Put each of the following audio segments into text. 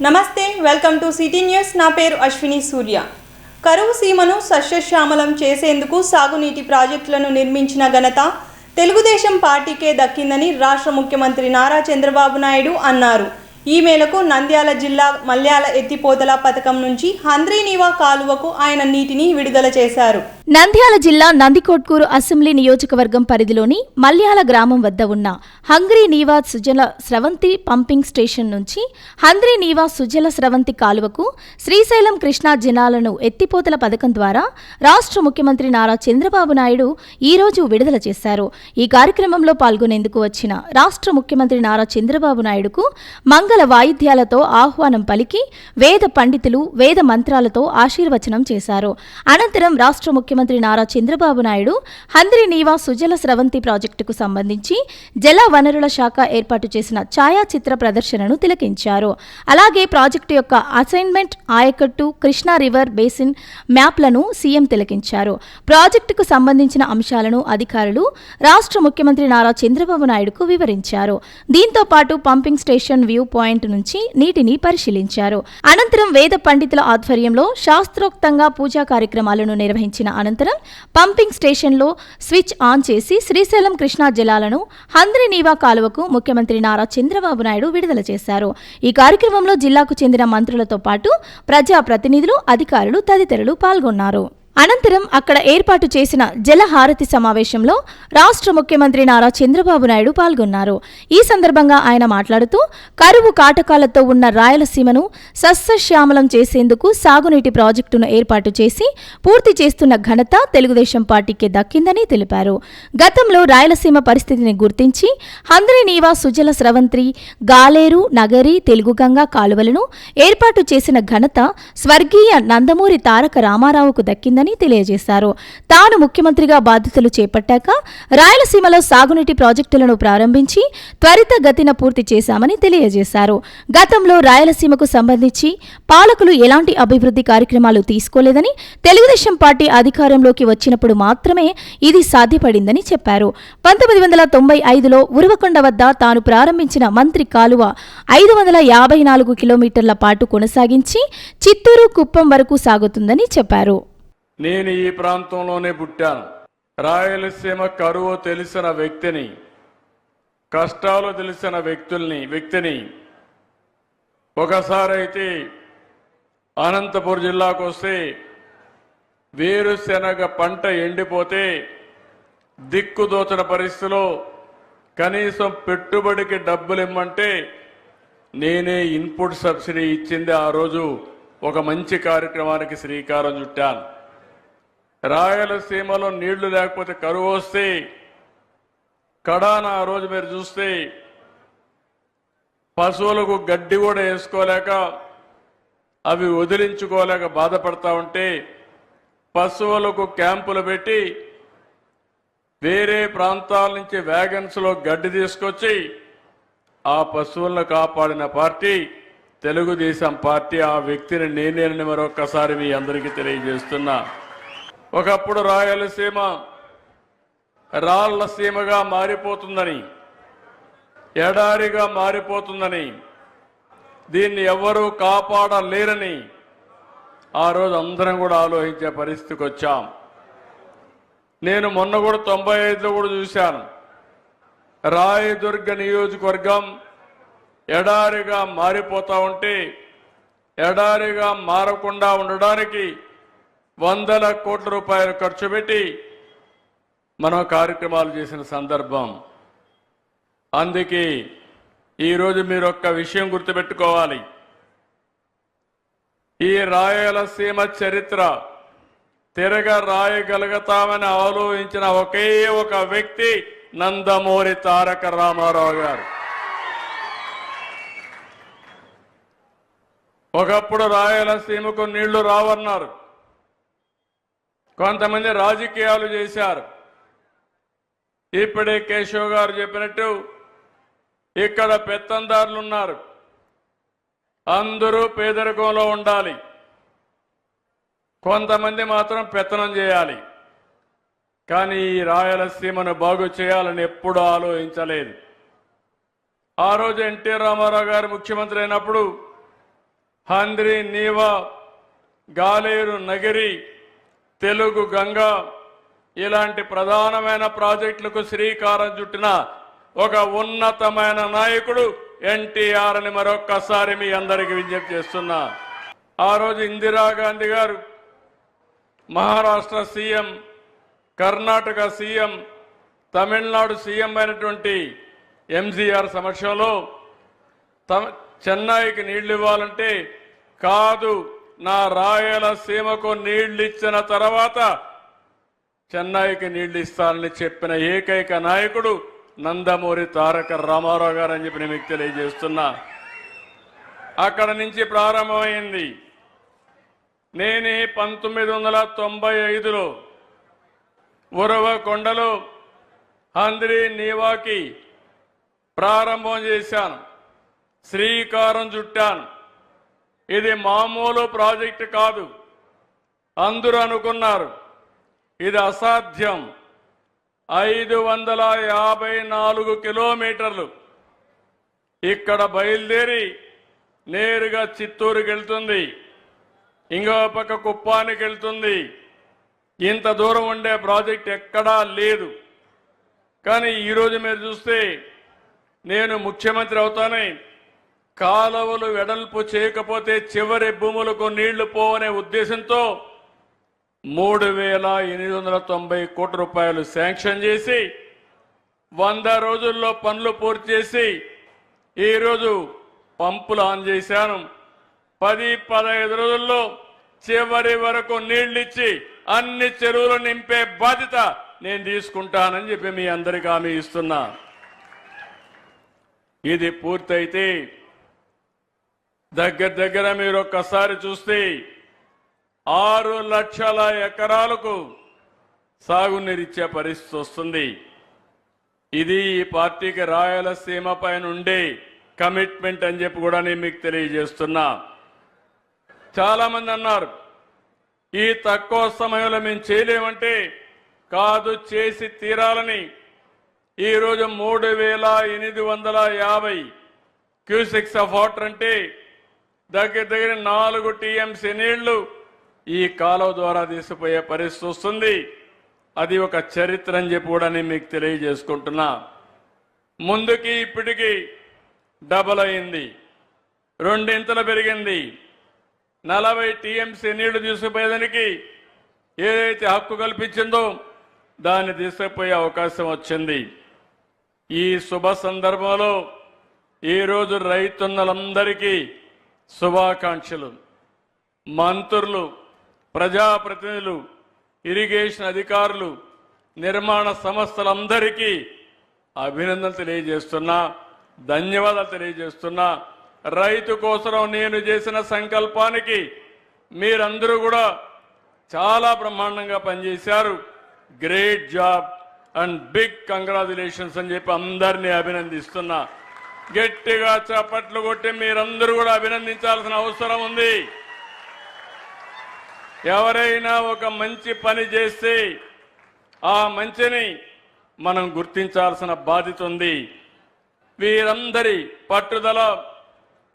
నమస్తే, welcome to city news. నా పేరు అశ్విని సూర్య. కరువు సీమను సస్యశ్యామలం చేసేందుకు సాగునీటి ప్రాజెక్టులను నిర్మించిన ఘనత తెలుగుదేశం పార్టీకే దక్కిందని రాష్ట్ర ముఖ్యమంత్రి నారా చంద్రబాబు నాయుడు అన్నారు. ఈ మేరకు నంద్యాల జిల్లా మల్యాల ఎత్తిపోతల పథకం నుంచి హంద్రీనీవా కాలువకు ఆయన నీటిని విడుదల చేశారు. నంద్యాల జిల్లా నందికొట్కూరు అసెంబ్లీ నియోజకవర్గం పరిధిలోని మల్యాల గ్రామం వద్ద ఉన్న హంద్రీనీవా సుజల స్రవంతి పంపింగ్ స్టేషన్ నుంచి హంద్రీనీవా సుజల స్రవంతి కాలువకు శ్రీశైలం కృష్ణా జలాలను ఎత్తిపోతల పథకం ద్వారా రాష్ట్ర ముఖ్యమంత్రి నారా చంద్రబాబు నాయుడు ఈ రోజు విడుదల చేశారు. ఈ కార్యక్రమంలో పాల్గొనేందుకు వచ్చిన రాష్ట్ర ముఖ్యమంత్రి నారా చంద్రబాబు నాయుడుకు మంగళ వాయిద్యాలతో ఆహ్వానం పలికి వేద పండితులు వేద మంత్రాలతో ఆశీర్వచనం చేశారు. అనంతరం రాష్ట్ర ముఖ్యమంత్రి నారా చంద్రబాబు నాయుడు హంద్రీనీవా సుజల స్రవంతి ప్రాజెక్టుకు సంబంధించి జల వనరుల శాఖ ఏర్పాటు చేసిన ఛాయాచిత్ర ప్రదర్శనను తిలకించారు. అలాగే ప్రాజెక్టు యొక్క అసైన్మెంట్, ఆయకట్టు, కృష్ణా రివర్ బేసిన్ మ్యాప్లను సీఎం తిలకించారు. ప్రాజెక్టుకు సంబంధించిన అంశాలను అధికారులు రాష్ట్ర ముఖ్యమంత్రి నారా చంద్రబాబు నాయుడుకు వివరించారు. దీంతో పాటు పంపింగ్ స్టేషన్ వ్యూ పాయింట్ నుంచి నీటిని పరిశీలించారు. అనంతరం వేద పండితుల ఆధ్వర్యంలో శాస్త్రోక్తంగా పూజా కార్యక్రమాలను నిర్వహించిన అనంతరం పంపింగ్ స్టేషన్లో స్విచ్ ఆన్ చేసి శ్రీశైలం కృష్ణా జలాలను హంద్రీనీవా కాలువకు ముఖ్యమంత్రి నారా చంద్రబాబు నాయుడు విడుదల చేశారు. ఈ కార్యక్రమంలో జిల్లాకు చెందిన మంత్రులతో పాటు ప్రజాప్రతినిధులు, అధికారులు తదితరులు పాల్గొన్నారు. అనంతరం అక్కడ ఏర్పాటు చేసిన జలహారతి సమావేశంలో రాష్ట్ర ముఖ్యమంత్రి నారా చంద్రబాబు నాయుడు పాల్గొన్నారు. ఈ సందర్భంగా ఆయన మాట్లాడుతూ కరువు కాటకాలతో ఉన్న రాయలసీమను సస్యశ్యామలం చేసేందుకు సాగునీటి ప్రాజెక్టును ఏర్పాటు చేసి పూర్తి చేస్తున్న ఘనత తెలుగుదేశం పార్టీకి దక్కిందని తెలిపారు. గతంలో రాయలసీమ పరిస్థితిని గుర్తించి హంద్రీనీవా సుజల స్రవంతి, గాలేరు, నగరి, తెలుగుగంగా కాలువలను ఏర్పాటు చేసిన ఘనత స్వర్గీయ నందమూరి తారక రామారావుకు దక్కిందని తెలియజేశారు. తాను ముఖ్యమంత్రిగా బాధ్యతలు చేపట్టాక రాయలసీమలో సాగునీటి ప్రాజెక్టులను ప్రారంభించి త్వరితగతిన పూర్తి చేశామని తెలియజేశారు. గతంలో రాయలసీమకు సంబంధించి పాలకులు ఎలాంటి అభివృద్ధి కార్యక్రమాలు తీసుకోలేదని, తెలుగుదేశం పార్టీ అధికారంలోకి వచ్చినప్పుడు మాత్రమే ఇది సాధ్యపడిందని చెప్పారు. 1995లో ఉరవకొండ వద్ద తాను ప్రారంభించిన మంత్రి కాలువ 554 కిలోమీటర్ల పాటు కొనసాగించి చిత్తూరు, కుప్పం వరకు సాగుతుందని చెప్పారు. నేను ఈ ప్రాంతంలోనే పుట్టాను. రాయలసీమ కరువు తెలిసిన వ్యక్తిని, కష్టాలు తెలిసిన వ్యక్తిని ఒకసారి అయితే అనంతపురం జిల్లాకు వస్తే వేరుశెనగ పంట ఎండిపోతే దిక్కుదోచన పరిస్థితిలో కనీసం పెట్టుబడికి డబ్బులు ఇమ్మంటే నేనే ఇన్పుట్ సబ్సిడీ ఇచ్చింది. ఆ రోజు ఒక మంచి కార్యక్రమానికి శ్రీకారం చుట్టాను. రాయలసీమలో నీళ్లు లేకపోతే కరువు వస్తే కడాన ఆ రోజు మీరు చూస్తే పశువులకు గడ్డి కూడా వేసుకోలేక అవి వదిలించుకోలేక బాధపడతా ఉంటే పశువులకు క్యాంపులు పెట్టి వేరే ప్రాంతాల నుంచి వ్యాగన్స్లో గడ్డి తీసుకొచ్చి ఆ పశువులను కాపాడిన పార్టీ తెలుగుదేశం పార్టీ. ఆ వ్యక్తిని నేనేనని మరొక్కసారి మీ అందరికీ తెలియజేస్తున్నా. ఒకప్పుడు రాయలసీమ రాళ్ల సీమగా మారిపోతుందని, ఎడారిగా మారిపోతుందని, దీన్ని ఎవరూ కాపాడలేరని ఆ రోజు అందరం కూడా ఆలోచించే పరిస్థితికి వచ్చాం. నేను మొన్న కూడా 95లో కూడా చూశాను. రాయదుర్గ నియోజకవర్గం ఎడారిగా మారిపోతా ఉంటే ఎడారిగా మారకుండా ఉండడానికి 100 కోట్ల రూపాయలు ఖర్చు పెట్టి మనం కార్యక్రమాలు చేసిన సందర్భం. అందుకే ఈరోజు మీరు ఒక్క విషయం గుర్తుపెట్టుకోవాలి. ఈ రాయలసీమ చరిత్ర తిరగ రాయగలుగుతామని ఆలోచించిన ఒకే ఒక వ్యక్తి నందమూరి తారక రామారావు గారు. ఒకప్పుడు రాయలసీమకు నీళ్లు రావన్నారు. కొంతమంది రాజకీయాలు చేశారు. ఇప్పుడే కేశవ్ గారు చెప్పినట్టు ఇక్కడ పెత్తందారులు ఉన్నారు. అందరూ పేదరికంలో ఉండాలి, కొంతమంది మాత్రం పెత్తనం చేయాలి. కానీ ఈ రాయలసీమను బాగు చేయాలని ఎప్పుడూ ఆలోచించలేదు. ఆ రోజు ఎన్టీ రామారావు గారు ముఖ్యమంత్రి అయినప్పుడు హంద్రి నీవా, గాలేరు నగిరి, తెలుగు గంగా ఇలాంటి ప్రధానమైన ప్రాజెక్టులకు శ్రీకారం చుట్టిన ఒక ఉన్నతమైన నాయకుడు ఎన్టీఆర్ అని మరొక్కసారి మీ అందరికీ విజ్ఞప్తి చేస్తున్నా. ఆ రోజు ఇందిరాగాంధీ గారు Maharashtra CM, Karnataka CM, Tamil Nadu CM అయినటువంటి ఎంజీఆర్ సమక్షంలో చెన్నైకి నీళ్లు ఇవ్వాలంటే కాదు, నా రాయలసీమకు నీళ్లు ఇచ్చిన తర్వాత చెన్నైకి నీళ్లు ఇస్తానని చెప్పిన ఏకైక నాయకుడు నందమూరి తారక రామారావు గారు అని చెప్పి నేను మీకు తెలియజేస్తున్నా. అక్కడ నుంచి ప్రారంభమైంది. నేనే 1995లో ఉరవకొండలో హంద్రి నీవాకి ప్రారంభం చేశాను, శ్రీకారం చుట్టాను. ఇది మామూలు ప్రాజెక్టు కాదు. అందరూ అనుకున్నారు ఇది అసాధ్యం. 554 కిలోమీటర్లు ఇక్కడ బయలుదేరి నేరుగా చిత్తూరుకి వెళ్తుంది, ఇంకో పక్క కుప్పానికి వెళ్తుంది. ఇంత దూరం ఉండే ప్రాజెక్ట్ ఎక్కడా లేదు. కానీ ఈరోజు మీరు చూస్తే నేను ముఖ్యమంత్రి అవుతానే కాలువలు వెడల్పు చేయకపోతే చివరి భూములకు నీళ్లు పోవనే ఉద్దేశంతో 3,890 కోట్ల రూపాయలు శాంక్షన్ చేసి 100 రోజుల్లో పనులు పూర్తి చేసి ఈరోజు పంపులు ఆన్ చేశాను. 10-15 రోజుల్లో చివరి వరకు నీళ్లిచ్చి అన్ని చెరువులు నింపే బాధ్యత నేను తీసుకుంటానని చెప్పి మీ అందరికీ హామీ ఇస్తున్నా. ఇది పూర్తయితే దగ్గర మీరు ఒక్కసారి చూస్తే 6 లక్షల ఎకరాలకు సాగునీరిచ్చే పరిస్థితి వస్తుంది. ఇది ఈ పార్టీకి రాయలసీమ పైన ఉండే కమిట్మెంట్ అని చెప్పి కూడా నేను మీకు తెలియజేస్తున్నా. చాలా మంది అన్నారు ఈ తక్కువ సమయంలో మేము చేయలేమంటే, కాదు, చేసి తీరాలని. ఈరోజు 3,850 క్యూసెక్స్ ఆఫ్ వాటర్ అంటే దగ్గర 4 టీఎంసీ నీళ్లు ఈ కాలువ ద్వారా తీసుకుపోయే పరిస్థితి వస్తుంది. అది ఒక చరిత్ర అని చెప్పి కూడా నేను మీకు తెలియజేసుకుంటున్నా. ముందుకి ఇప్పటికి డబల్ అయింది, 2 ఇంతలు పెరిగింది. 40 టీఎంసీ నీళ్లు తీసుకుపోయేదానికి ఏదైతే హక్కు కల్పించిందో దాన్ని తీసుకుపోయే అవకాశం వచ్చింది. ఈ శుభ సందర్భంలో ఈరోజు రైతన్నలందరికీ శుభాకాంక్షలు. మంత్రులు, ప్రజాప్రతినిధులు, ఇరిగేషన్ అధికారులు, నిర్మాణ సంస్థలందరికీ అభినందనలు తెలియజేస్తున్నా, ధన్యవాదాలు తెలియజేస్తున్నా. రైతు కోసం నేను చేసిన సంకల్పానికి మీరందరూ కూడా చాలా బ్రహ్మాండంగా పనిచేశారు. Great job and big congratulations అని చెప్పి అందరినీ అభినందిస్తున్నా. గట్టిగా చప్పట్లు కొట్టి మీరందరూ కూడా అభినందించాల్సిన అవసరం ఉంది. ఎవరైనా ఒక మంచి పని చేస్తే ఆ మంచిని మనం గుర్తించాల్సిన బాధ్యత ఉంది. వీరందరి పట్టుదల,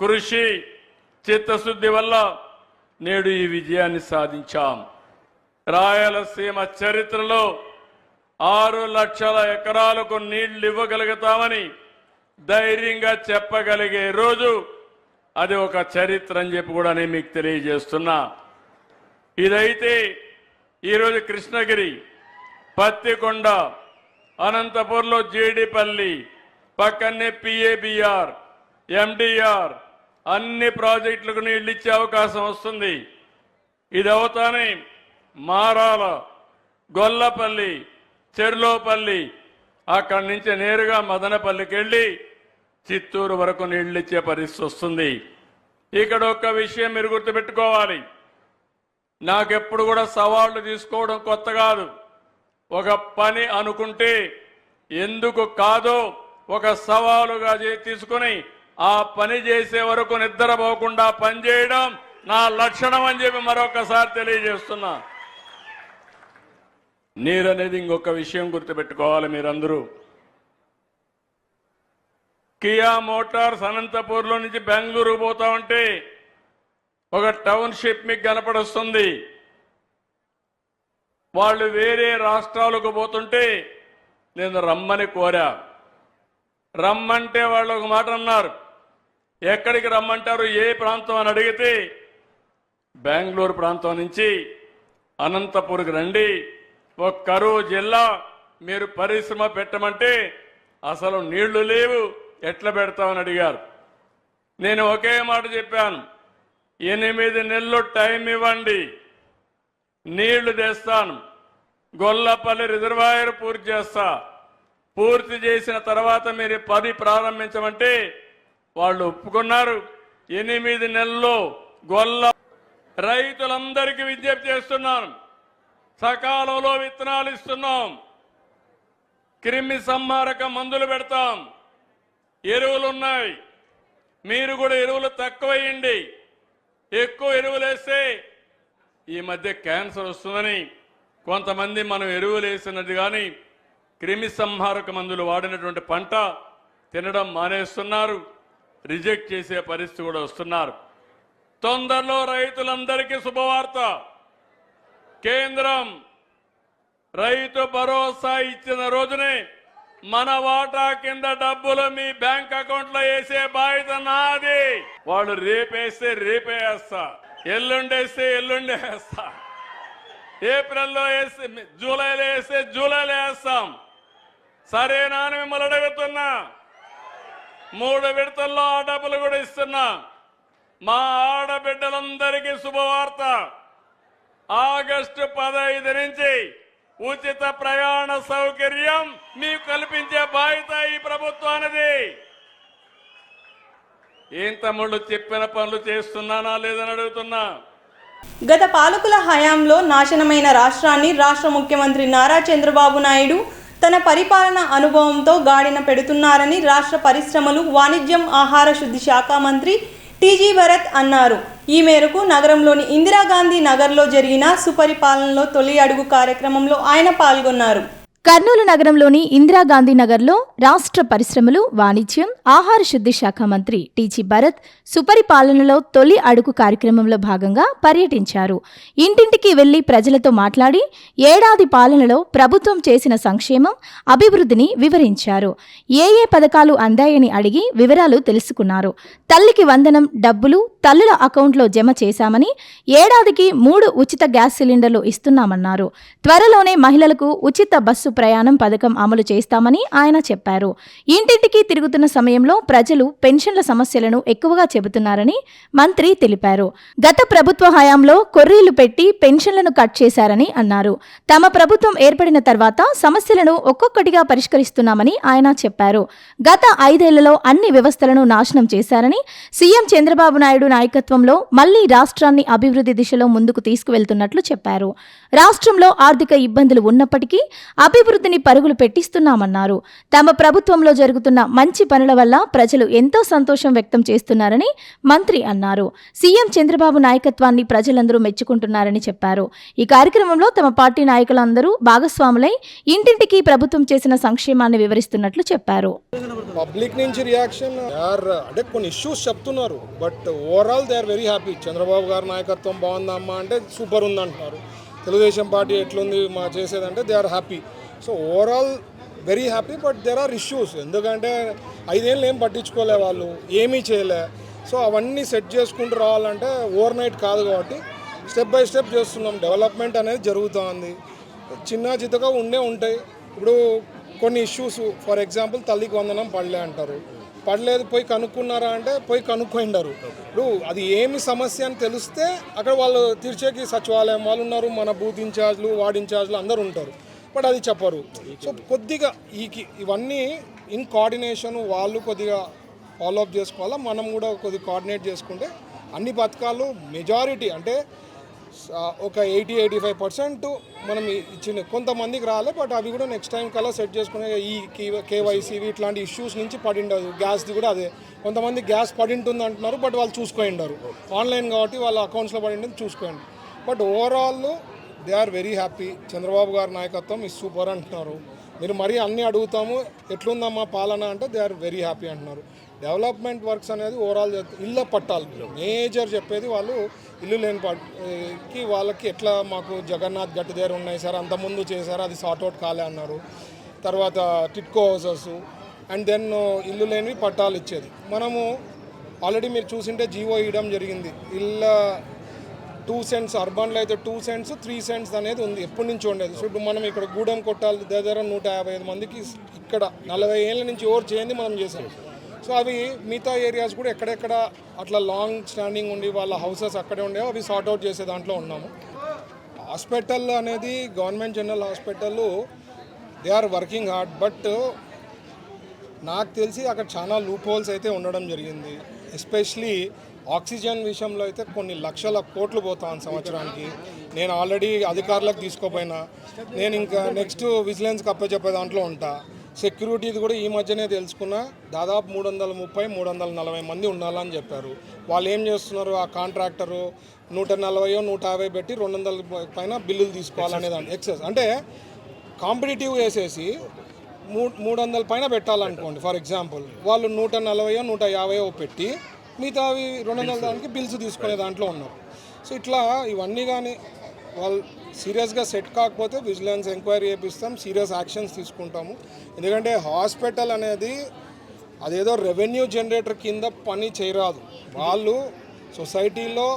కృషి, చిత్తశుద్ధి వల్ల నేడు ఈ విజయాన్ని సాధించాం. రాయలసీమ చరిత్రలో 6 లక్షల ఎకరాలకు నీళ్లు ఇవ్వగలుగుతామని ధైర్యంగా చెప్పగలిగే రోజు అది ఒక చరిత్ర అని చెప్పి కూడా నేను మీకు తెలియజేస్తున్నా. ఇదైతే ఈరోజు కృష్ణగిరి, పత్తికొండ, అనంతపూర్లో జీడిపల్లి, పక్కనే పిఏబిఆర్, ఎండిఆర్ అన్ని ప్రాజెక్టులకు నీళ్లు ఇచ్చే అవకాశం వస్తుంది. ఇది అవుతానే మారాల, గొల్లపల్లి, చెర్లోపల్లి, అక్కడి నుంచి నేరుగా మదనపల్లికి వెళ్ళి చిత్తూరు వరకు నీళ్లు ఇచ్చే పరిస్థితి వస్తుంది. ఇక్కడ ఒక్క విషయం మీరు గుర్తుపెట్టుకోవాలి. నాకెప్పుడు కూడా సవాళ్లు తీసుకోవడం కొత్త కాదు. ఒక పని అనుకుంటే ఎందుకు కాదో ఒక సవాలుగా తీసుకుని ఆ పని చేసే వరకు నిద్రపోకుండా పనిచేయడం నా లక్షణం అని చెప్పి మరొకసారి తెలియజేస్తున్నా. నీరు అనేది ఇంకొక విషయం గుర్తుపెట్టుకోవాలి మీరందరూ. కియా మోటార్స్ అనంతపూర్లో నుంచి బెంగళూరు పోతా ఉంటే ఒక టౌన్షిప్ మీకు కనపడొస్తుంది. వాళ్ళు వేరే రాష్ట్రాలకు పోతుంటే నేను రమ్మని కోరా. రమ్మంటే వాళ్ళు ఒక మాట అన్నారు. ఎక్కడికి రమ్మంటారు, ఏ ప్రాంతం అని అడిగితే బెంగళూరు ప్రాంతం నుంచి అనంతపూర్కి రండి, ఒక కరువు జిల్లా, మీరు పరిశ్రమ పెట్టమంటే అసలు నీళ్లు లేవు, ఎట్లా పెడతామని అడిగారు. నేను ఒకే మాట చెప్పాను, 8 నెలలు టైం ఇవ్వండి, నీళ్లు తెస్తాను, గొల్లపల్లి రిజర్వాయర్ పూర్తి చేస్తా, పూర్తి చేసిన తర్వాత మీరు 10 ప్రారంభించమంటే వాళ్ళు ఒప్పుకున్నారు. 8 నెలల్లో రైతులందరికీ విజ్ఞప్తి చేస్తున్నాను, సకాలంలో విత్తనాలు ఇస్తున్నాం, క్రిమి సంహారక మందులు పెడతాం, ఎరువులు ఉన్నాయి, మీరు కూడా ఎరువులు తక్కువ వేయండి. ఎక్కువ ఎరువులు వేస్తే ఈ మధ్య క్యాన్సర్ వస్తుందని కొంతమంది మనం ఎరువులు వేసినది కానీ క్రిమి సంహారక మందులు వాడినటువంటి పంట తినడం మానేస్తున్నారు, రిజెక్ట్ చేసే పరిస్థితి కూడా వస్తున్నారు. తొందరలో రైతులందరికీ శుభవార్త, కేంద్రం రైతు భరోసా ఇచ్చిన రోజునే మన వాటా కింద డబ్బులు మీ బ్యాంక్ అకౌంట్లో వేసే బాధ్యత నాది. వాళ్ళు రేపేస్తే రేపే వేస్తా, ఎల్లుండేస్తే ఎల్లుండే వేస్తా, ఏప్రిల్లో వేస్తే జూలైలో వేస్తే జూలైలో వేస్తాం. సరేనా అని మిమ్మల్ని అడుగుతున్నా. 3 విడతల్లో ఆ డబ్బులు కూడా ఇస్తున్నా. మా ఆడబిడ్డలందరికీ శుభవార్త, ఆగస్టు 15 నుంచి ఉచిత ప్రయాణ సౌకర్యం మీకు కల్పించే బాధ్యత ఈ ప్రభుత్వానిది. ఏం తమ్ముళ్ళు, చెప్పిన పనులు చేస్తున్నానా లేదని అడుగుతున్నా. గత పాలకుల హయాంలో నాశనమైన రాష్ట్రాన్ని రాష్ట్ర ముఖ్యమంత్రి నారా చంద్రబాబు నాయుడు తన పరిపాలన అనుభవంతో గాడిన పెడుతున్నారని రాష్ట్ర పరిశ్రమలు, వాణిజ్యం, ఆహార శుద్ధి శాఖ మంత్రి టీజీ భరత్ అన్నారు. ఈ మేరకు నగరంలోని ఇందిరాగాంధీ నగర్లో జరిగిన సుపరిపాలనలో తొలి అడుగు కార్యక్రమంలో ఆయన పాల్గొన్నారు. కర్నూలు నగరంలోని ఇందిరాగాంధీ నగర్లో రాష్ట్ర పరిశ్రమలు, వాణిజ్యం, ఆహార శుద్ధి శాఖ మంత్రి టీజీ భరత్ సుపరిపాలనలో తొలి అడుగు కార్యక్రమంలో భాగంగా పర్యటించారు. ఇంటింటికి వెళ్లి ప్రజలతో మాట్లాడి ఏడాది పాలనలో ప్రభుత్వం చేసిన సంక్షేమం, అభివృద్ధిని వివరించారు. ఏ పథకాలు అందాయని అడిగి వివరాలు తెలుసుకున్నారు. తల్లికి వందనం డబ్బులు తల్లుల అకౌంట్లో జమ చేశామని, ఏడాదికి 3 ఉచిత గ్యాస్ సిలిండర్లు ఇస్తున్నామన్నారు. త్వరలోనే మహిళలకు ఉచిత బస్సు ప్రయాణం పథకం అమలు చేస్తామని ఆయన చెప్పారు. ఇంటింటికి తిరుగుతున్న సమయంలో ప్రజలు పెన్షన్ల సమస్యలను ఎక్కువగా చెబుతున్నారని మంత్రి తెలిపారు. గత ప్రభుత్వ హయాంలో కొర్రీలు పెట్టి పెన్షన్లను కట్ చేశారని అన్నారు. తమ ప్రభుత్వం ఏర్పడిన తర్వాత సమస్యలను ఒక్కొక్కటిగా పరిష్కరిస్తున్నామని ఆయన చెప్పారు. గత 5 ఏళ్లలో అన్ని వ్యవస్థలను నాశనం చేశారని, సీఎం చంద్రబాబు నాయుడు నాయకత్వంలో మళ్లీ రాష్ట్రాన్ని అభివృద్ధి దిశలో ముందుకు తీసుకువెళ్తున్నట్లు చెప్పారు. రాష్ట్రంలో ఆర్థిక ఇబ్బందులు ఉన్నప్పటికీ అభివృద్ధిని పరుగులు పెట్టిస్తున్నామన్నారు. తమ ప్రభుత్వంలో జరుగుతున్న మంచి పనుల వల్ల ప్రజలు ఎంతో సంతోషం వ్యక్తం చేస్తున్నారని మంత్రి అన్నారు. సీఎం చంద్రబాబు నాయకత్వాన్ని ప్రజలందరూ మెచ్చుకుంటున్నారని చెప్పారు. ఈ కార్యక్రమంలో తమ పార్టీ నాయకులందరూ భాగస్వాములై ఇంటింటికి ప్రభుత్వం చేసిన సంక్షేమాన్ని వివరిస్తున్నట్లు చెప్పారు. పబ్లిక్ నుంచి రియాక్షన్ అంటే కొన్ని ఇష్యూస్ చెప్తున్నారు, but overall they are very happy. Chandrababu గారి నాయకత్వం బాగుందమ్మా అంటే సూపర్ ఉందంటున్నారు. తెలుగుదేశం పార్టీ ఎట్లుంది మా చేసేదంటే they are happy. So overall very happy, but there are issues. ఎందుకంటే 5 ఏళ్ళు ఏం పట్టించుకోలే, వాళ్ళు ఏమీ చేయలే. సో అవన్నీ సెట్ చేసుకుంటూ రావాలంటే ఓవర్ నైట్ కాదు కాబట్టి స్టెప్ బై స్టెప్ చేస్తున్నాం. డెవలప్మెంట్ అనేది జరుగుతుంది, చిన్న చితగా ఉంటాయి. ఇప్పుడు కొన్ని ఇష్యూస్, ఫర్ ఎగ్జాంపుల్ తల్లికి వందనం పడలే అంటారు, పడలేదు పోయి కనుక్కున్నారా అంటే పోయి కనుక్కుంటారు. ఇప్పుడు అది ఏమి సమస్య అని తెలిస్తే అక్కడ వాళ్ళు తీర్చేకి సచివాలయం వాళ్ళు ఉన్నారు, మన బూత్ ఇన్ఛార్జ్లు, వార్డ్ ఇన్ఛార్జ్లు అందరూ ఉంటారు, బట్ అది చెప్పరు. సో కొద్దిగా ఇవన్నీ ఇన్ కోఆర్డినేషన్ వాళ్ళు కొద్దిగా ఫాలోఅప్ చేసుకోవాలా, మనం కూడా కొద్దిగా కోఆర్డినేట్ చేసుకుంటే అన్ని పథకాలు మెజారిటీ అంటే ఒక 80-85% మనం ఇచ్చిన కొంతమందికి రాలే, బట్ అవి కూడా నెక్స్ట్ టైం కల్లా సెట్ చేసుకునే ఈ కేవైసీవి ఇట్లాంటి ఇష్యూస్ నుంచి పడిండదు. గ్యాస్ది కూడా అదే, కొంతమంది గ్యాస్ పడింటుంది అంటున్నారు, బట్ వాళ్ళు చూసుకోండారు ఆన్లైన్ కాబట్టి వాళ్ళ అకౌంట్స్లో పడింది చూసుకోండి. But overall they are very happy. Chandrababu గారి నాయకత్వం ఈ సూపర్ అంటున్నారు. మీరు మరీ అన్నీ అడుగుతాము ఎట్లుందమ్మా పాలన అంటే దే ఆర్ వెరీ హ్యాపీ అంటున్నారు. డెవలప్మెంట్ వర్క్స్ అనేది ఓవరాల్ ఇళ్ళ పట్టాలు మేజర్ చెప్పేది వాళ్ళు ఇల్లు లేని కి వాళ్ళకి ఎట్లా మాకు జగన్నాథ్ గట్టి దగ్గర ఉన్నాయి సార్, అంతకుముందు చేశారు, అది సార్ట్అవుట్ కాలే అన్నారు. తర్వాత టిట్కో హౌసెస్ అండ్ దెన్ ఇల్లు లేని పట్టాలు ఇచ్చేది. మనము ఆల్రెడీ మీరు చూసింటే జీవో ఇవ్వడం జరిగింది. ఇళ్ళ 2 cents, అర్బన్లో అయితే 2 cents 3 cents అనేది ఉంది, ఎప్పటి నుంచి ఉండేది. సో ఇప్పుడు మనం ఇక్కడ గూడెం కొట్టాలి దగ్గర 155 మందికి ఇక్కడ 40 ఏళ్ళ నుంచి ఎవరు చేయండి మనం చేసాం. సో అవి మిగతా ఏరియాస్ కూడా ఎక్కడెక్కడ అట్లా లాంగ్ స్టాండింగ్ ఉండి వాళ్ళ హౌసెస్ అక్కడే ఉండేవి, అవి సార్ట్అవుట్ చేసే దాంట్లో ఉన్నాము. హాస్పిటల్ అనేది government general hospital they are working hard, but నాకు తెలిసి అక్కడ చాలా లూప్ హోల్స్ అయితే ఉండడం జరిగింది. ఎస్పెషలీ ఆక్సిజన్ విషయంలో అయితే కొన్ని లక్షల కోట్లు పోతాను సంవత్సరానికి. నేను ఆల్రెడీ అధికారులకు తీసుకోపోయినా, నేను ఇంకా నెక్స్ట్ విజిలెన్స్కి అప్పచెప్పే దాంట్లో ఉంటా. సెక్యూరిటీది కూడా ఈ మధ్యనే తెలుసుకున్నా, దాదాపు 330-340 మంది ఉండాలని చెప్పారు. వాళ్ళు ఏం చేస్తున్నారు, ఆ కాంట్రాక్టరు 140-150 పెట్టి 200 పైన బిల్లులు తీసుకోవాలనే దాన్ని ఎక్సెస్ అంటే కాంపిటేటివ్ వేసేసి 300 పైన పెట్టాలనుకోండి. ఫర్ ఎగ్జాంపుల్ వాళ్ళు 140-150 పెట్టి మిగతావి 200 దానికి బిల్స్ తీసుకునే దాంట్లో ఉన్నారు. సో ఇట్లా ఇవన్నీ కానీ వాళ్ళు సీరియస్గా సెట్ కాకపోతే విజిలెన్స్ ఎంక్వైరీ చేపిస్తాం, సీరియస్ యాక్షన్స్ తీసుకుంటాము. ఎందుకంటే హాస్పిటల్ అనేది అదేదో రెవెన్యూ జనరేటర్ కింద పని చేయరాదు. వాళ్ళు సొసైటీలో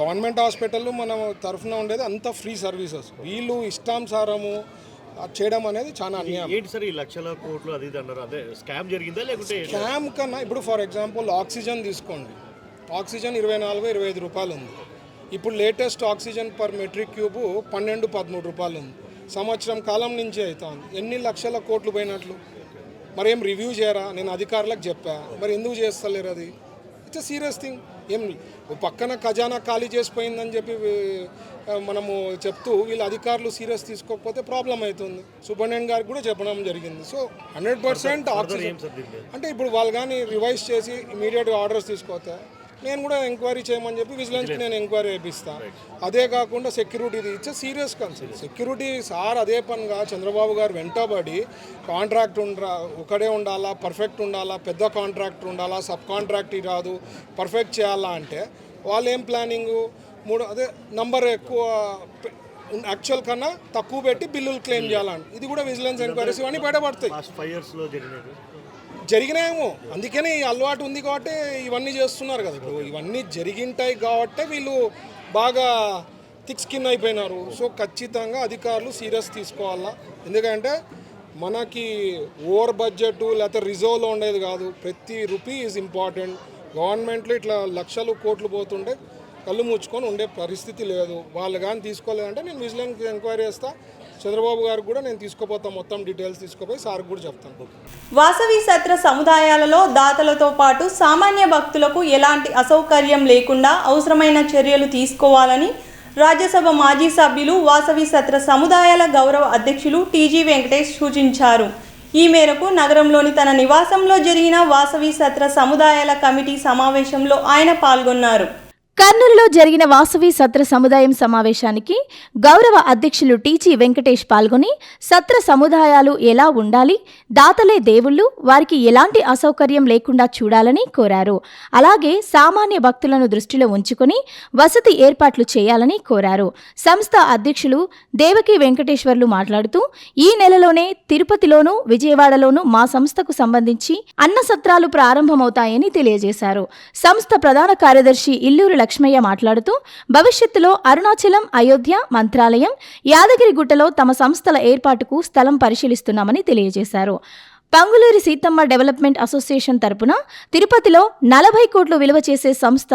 గవర్నమెంట్ హాస్పిటల్ మన తరఫున ఉండేది అంత ఫ్రీ సర్వీసెస్, వీళ్ళు ఇష్టానుసారము చేయడం అనేది చాలా అన్యాయం. ఏంటి సార్ ఈ లక్షల కోట్లు అది అన్నారు, అదే స్కామ్ జరిగిందా లేకుంటే స్కామ్ కన్నా ఇప్పుడు ఫర్ ఎగ్జాంపుల్ ఆక్సిజన్ తీసుకోండి, ఆక్సిజన్ 24-25 రూపాయలు ఉంది. ఇప్పుడు latest oxygen per metric cube 12-13 రూపాయలు ఉంది. సంవత్సరం కాలం నుంచి అవుతుంది. ఎన్ని లక్షల కోట్లు పోయినట్లు? మరి ఏం రివ్యూ చేయరా? నేను అధికారులకు చెప్పా, మరి ఎందుకు చేస్తలేరు? అది ఇట్స్ సీరియస్ థింగ్. ఏం పక్కన ఖజానా ఖాళీ చేసిపోయిందని చెప్పి మనము చెప్తూ వీళ్ళ అధికారులు సీరియస్ తీసుకోకపోతే ప్రాబ్లం అవుతుంది. సూపరింటెండెంట్ గారికి కూడా చెప్పడం జరిగింది. సో 100% ఆక్సిజన్ అంటే ఇప్పుడు వాళ్ళు కానీ రివైజ్ చేసి ఇమీడియట్గా ఆర్డర్స్ తీసుకోతే నేను కూడా ఎంక్వైరీ చేయమని చెప్పి విజిలెన్స్కి నేను ఎంక్వైరీ చేపిస్తాను. అదే కాకుండా సెక్యూరిటీది ఇచ్చే సీరియస్ కన్సర్న్. సెక్యూరిటీ సార్ అదే పనిగా చంద్రబాబు గారు వెంటబడి కాంట్రాక్ట్ ఒకడే ఉండాలా, పర్ఫెక్ట్ ఉండాలా, పెద్ద కాంట్రాక్టర్ ఉండాలా, సబ్ కాంట్రాక్ట్ రాదు, పర్ఫెక్ట్ చేయాలా అంటే వాళ్ళు ఏం ప్లానింగు అదే నంబర్ ఎక్కువ యాక్చువల్ కన్నా తక్కువ పెట్టి బిల్లులు క్లెయిమ్ చేయాలని. ఇది కూడా విజిలెన్స్ ఎంక్వైరీస్ ఇవన్నీ బయటపడతాయి. జరిగినాయేమో, అందుకనే ఈ అలవాటు ఉంది కాబట్టి ఇవన్నీ చేస్తున్నారు కదా. ఇప్పుడు ఇవన్నీ జరిగింటాయి కాబట్టి వీళ్ళు బాగా థిక్ స్కిన్ అయిపోయినారు. సో ఖచ్చితంగా అధికారులు సీరియస్ తీసుకోవాలా. ఎందుకంటే మనకి ఓవర్ బడ్జెట్ లేకపోతే రిజర్వ్లో ఉండేది కాదు, ప్రతి రూపీ ఈజ్ ఇంపార్టెంట్. గవర్నమెంట్లో ఇట్లా లక్షలు కోట్లు పోతుంటే కళ్ళు ముచ్చుకొని ఉండే పరిస్థితి లేదు. వాళ్ళు కానీ తీసుకోలేదంటే నేను విజిలెన్స్ ఎంక్వైరీ చేస్తా. చంద్రబాబు గారికి కూడా నేను తీసుకుపోతాను, మొత్తం డీటెయిల్స్ తీసుకుపోయి సార్కి కూడా చెప్తాను. వాసవి సత్ర సముదాయాలలో దాతలతో పాటు సామాన్య భక్తులకు ఎలాంటి అసౌకర్యం లేకుండా అవసరమైన చర్యలు తీసుకోవాలని రాజ్యసభ మాజీ సభ్యులు వాసవి సత్ర సముదాయాల గౌరవ అధ్యక్షులు టీజీ వెంకటేష్ సూచించారు. ఈ మేరకు నగరంలోని తన నివాసంలో జరిగిన వాసవి సత్ర సముదాయాల కమిటీ సమావేశంలో ఆయన పాల్గొన్నారు. కర్నూలులో జరిగిన వాసవి సత్ర సముదాయం సమావేశానికి గౌరవ అధ్యక్షులు టీజీ వెంకటేష్ పాల్గొని సత్ర సముదాయాలు ఎలా ఉండాలి, దాతలే దేవుళ్ళు, వారికి ఎలాంటి అసౌకర్యం లేకుండా చూడాలని కోరారు. అలాగే సామాన్య భక్తులను దృష్టిలో ఉంచుకొని వసతి ఏర్పాట్లు చేయాలని కోరారు. సంస్థ అధ్యక్షులు దేవకి వెంకటేశ్వర్లు మాట్లాడుతూ ఈ నెలలోనే తిరుపతిలోనూ విజయవాడలోనూ మా సంస్థకు సంబంధించి అన్న సత్రాలు ప్రారంభమవుతాయని తెలియజేశారు. సంస్థ ప్రధాన కార్యదర్శి ఇల్లూరు లక్ష్మయ్య మాట్లాడుతూ భవిష్యత్తులో అరుణాచలం, అయోధ్య, మంత్రాలయం, యాదగిరిగుట్టలో తమ సంస్థల ఏర్పాటుకు స్థలం పరిశీలిస్తున్నామని తెలియజేశారు. పంగులూరి సీతమ్మ డెవలప్మెంట్ అసోసియేషన్ తరపున తిరుపతిలో 40 కోట్లు విలువ చేసే సంస్థ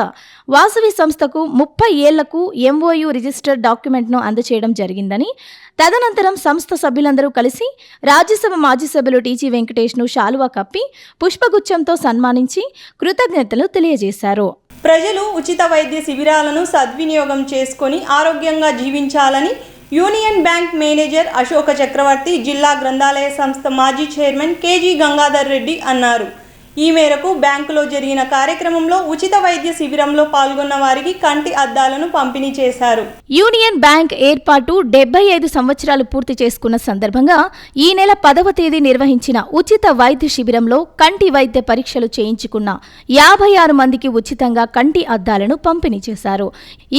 వాసవి సంస్థకు 30 ఏళ్లకు MOU రిజిస్టర్ డాక్యుమెంట్ను అందజేయడం జరిగిందని, తదనంతరం సంస్థ సభ్యులందరూ కలిసి రాజ్యసభ మాజీ సభ్యులు టీజీ వెంకటేష్ను శాలువా కప్పి పుష్పగుచ్చంతో సన్మానించి కృతజ్ఞతలు తెలియజేశారు. ప్రజలు ఉచిత వైద్య శిబిరాలను సద్వినియోగం చేసుకొని ఆరోగ్యంగా జీవించాలని యూనియన్ బ్యాంక్ మేనేజర్ అశోక చక్రవర్తి, జిల్లా గ్రంథాలయ సంస్థ మాజీ చైర్మన్ కేజీ గంగాధర్ రెడ్డి అన్నారు. ఈ మేరకు బ్యాంకులో జరిగిన కార్యక్రమంలో ఉచిత వైద్య శిబిరంలో పాల్గొన్న వారికి కంటి అద్దాలను పంపిణీ చేశారు. యూనియన్ బ్యాంక్ ఏర్పాటు 75 సంవత్సరాలు పూర్తి చేసుకున్న సందర్భంగా ఈ నెల 10వ తేదీ నిర్వహించిన ఉచిత వైద్య శిబిరంలో కంటి వైద్య పరీక్షలు చేయించుకున్న 56 మందికి ఉచితంగా కంటి అద్దాలను పంపిణీ చేశారు.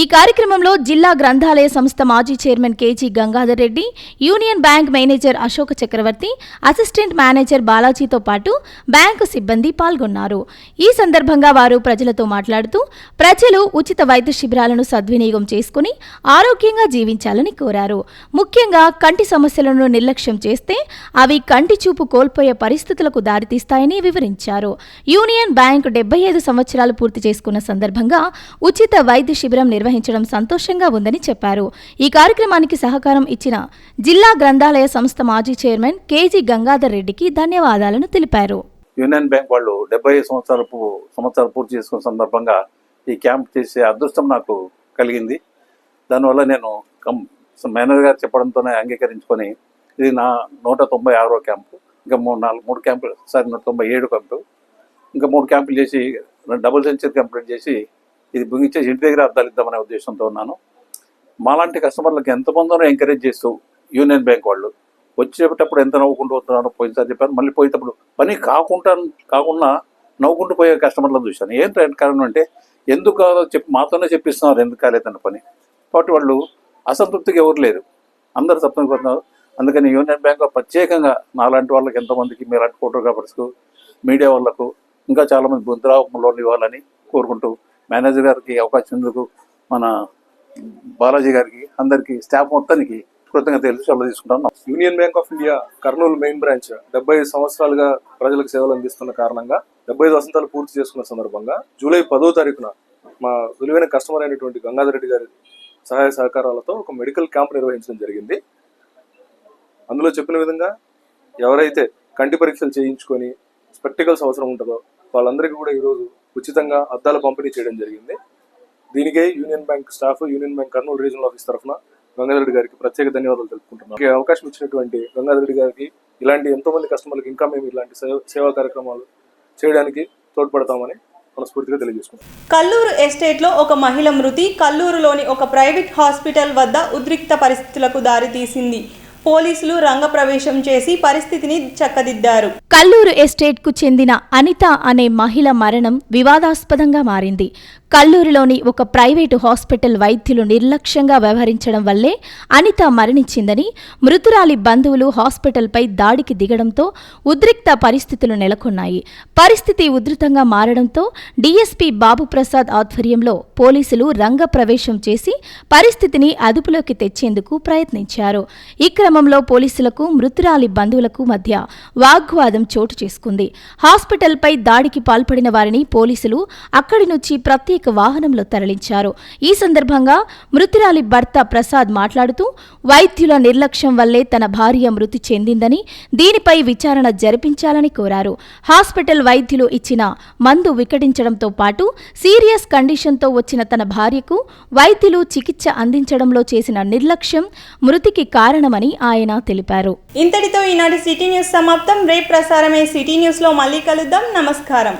ఈ కార్యక్రమంలో జిల్లా గ్రంథాలయ సంస్థ మాజీ chairman KG Gangadhar Reddy, union bank manager Ashoka Chakravarthy, assistant manager బాలాజీతో పాటు బ్యాంకు సిబ్బంది పాల్గొన్నారు. ఈ సందర్భంగా వారు ప్రజలతో మాట్లాడుతూ ప్రజలు ఉచిత వైద్య శిబిరాలను సద్వినియోగం చేసుకుని ఆరోగ్యంగా జీవించాలని కోరారు. ముఖ్యంగా కంటి సమస్యలను నిర్లక్ష్యం చేస్తే అవి కంటి చూపు కోల్పోయే పరిస్థితులకు దారితీస్తాయని వివరించారు. యూనియన్ బ్యాంక్ 75 సంవత్సరాలు పూర్తి చేసుకున్న సందర్భంగా ఉచిత వైద్య శిబిరం నిర్వహించడం సంతోషంగా ఉందని చెప్పారు. ఈ కార్యక్రమానికి సహకారం ఇచ్చిన జిల్లా గ్రంథాలయ సంస్థ మాజీ చైర్మన్ కేజీ గంగాధర్ రెడ్డికి ధన్యవాదాలను తెలిపారు. యూనియన్ బ్యాంక్ వాళ్ళు 75 సంవత్సరాలు పూర్తి చేసుకున్న సందర్భంగా ఈ క్యాంప్ చేసే అదృష్టం నాకు కలిగింది. దానివల్ల నేను మేనేజర్ గారు చెప్పడంతోనే అంగీకరించుకొని ఇది నా 196వ క్యాంపు. ఇంకా 3 క్యాంపులు 197 క్యాంపు, ఇంకా 3 క్యాంపులు చేసి డబుల్ సెంచరీ కంప్లీట్ చేసి ఇది ముగించేసి ఇంటి దగ్గర అద్దాలు ఇద్దామనే ఉద్దేశంతో ఉన్నాను. మాలాంటి కస్టమర్లకు ఎంతమందినో ఎంకరేజ్ చేస్తూ యూనియన్ బ్యాంక్ వాళ్ళు వచ్చేటప్పుడు ఎంత నవ్వుకుంటూ వస్తున్నారో పోయినసారి చెప్పారు. మళ్ళీ పోయేటప్పుడు పని కాకుండా నవ్వుకుంటూ పోయే కస్టమర్లను చూశాను. ఏంటంటే కారణం అంటే ఎందుకు కాదో మాతోనే చెప్పిస్తున్నారు ఎందుకు కాలేదన్న పని. కాబట్టి వాళ్ళు అసంతృప్తికి ఎవరు లేరు, అందరూ తప్పని పడుతున్నారు. అందుకని యూనియన్ బ్యాంక్ ప్రత్యేకంగా నాలాంటి వాళ్ళకి ఎంతమందికి మీలాంటి ఫోటోగ్రాఫర్స్కు, మీడియా వాళ్ళకు ఇంకా చాలామంది ముద్రా లోన్ ఇవ్వాలని కోరుకుంటూ మేనేజర్ గారికి అవకాశం ఎందుకు మన బాలాజీ గారికి అందరికీ స్టాఫ్ మొత్తానికి కృతజ్ఞతలు తీసుకుంటాను. Union bank of India Kurnool main branch 75 సంవత్సరాలుగా ప్రజలకు సేవలు అందిస్తున్న కారణంగా 75 వసంతాలు పూర్తి చేసుకున్న సందర్భంగా జూలై 10వ తారీఖున మా విలువైన కస్టమర్ అయినటువంటి గంగాధర్ రెడ్డి గారి సహాయ సహకారాలతో ఒక మెడికల్ క్యాంప్ నిర్వహించడం జరిగింది. అందులో చెప్పిన విధంగా ఎవరైతే కంటి పరీక్షలు చేయించుకొని స్పెక్టికల్స్ అవసరం ఉంటుందో వాళ్ళందరికీ కూడా ఈరోజు ఉచితంగా అద్దాల పంపిణీ చేయడం జరిగింది. దీనికే union bank staff, union bank Kurnool regional office తరఫున గంగాధర్ రెడ్డి గారికి ప్రత్యేక ధన్యవాదాలు తెలుపుకుంటున్నాను. అవకాశం ఇచ్చినటువంటి గంగాధర్ రెడ్డి గారికి ఇలాంటి ఎంతో మంది కస్టమర్లకు ఇంకా మేము ఇలాంటి సేవా కార్యక్రమాలు చేయడానికి తోడ్పడతామని మనస్ఫూర్తిగా తెలియజేసుకుంటాం. కల్లూరు ఎస్టేట్లో ఒక మహిళ మృతి కల్లూరులోని ఒక ప్రైవేట్ హాస్పిటల్ వద్ద ఉద్రిక్త పరిస్థితులకు దారితీసింది. పోలీసులు రంగప్రవేశం చేసి పరిస్థితిని చక్కదిద్దారు. కల్లూరు ఎస్టేట్ కు చెందిన అనిత అనే మహిళ మరణం వివాదాస్పదంగా మారింది. కల్లూరులోని ఒక ప్రైవేటు హాస్పిటల్ వైద్యులు నిర్లక్ష్యంగా వ్యవహరించడం వల్లే అనిత మరణించిందని మృతురాలి బంధువులు హాస్పిటల్పై దాడికి దిగడంతో ఉద్రిక్త పరిస్థితులు నెలకొన్నాయి. పరిస్థితి ఉధృతంగా మారడంతో డీఎస్పీ బాబుప్రసాద్ ఆధ్వర్యంలో పోలీసులు రంగప్రవేశం చేసి పరిస్థితిని అదుపులోకి తెచ్చేందుకు ప్రయత్నించారు. ఈ క్రమంలో పోలీసులకు మృతురాలి బంధువులకు మధ్య వాగ్వాదం చోటు చేసుకుంది. హాస్పిటల్పై దాడికి పాల్పడిన వారిని పోలీసులు అక్కడి నుంచి ప్రత్యేక వాహనంలో తరలించారు. ఈ సందర్భంగా మృతురాలి భర్త ప్రసాద్ మాట్లాడుతూ వైద్యుల నిర్లక్ష్యం వల్లే తన భార్య మృతి చెందిందని, దీనిపై విచారణ జరిపించాలని కోరారు. హాస్పిటల్ వైద్యులు ఇచ్చిన మందు వికటించడంతో పాటు సీరియస్ కండిషన్తో వచ్చిన తన భార్యకు వైద్యులు చికిత్స అందించడంలో చేసిన నిర్లక్ష్యం మృతికి కారణమని ఆయన తెలిపారు. ఇంతటితో ఈనాటి సిటీ న్యూస్ సమాప్తం. రేపు ప్రసారమే సిటీ న్యూస్లో మళ్ళీ కలుద్దాం. నమస్కారం.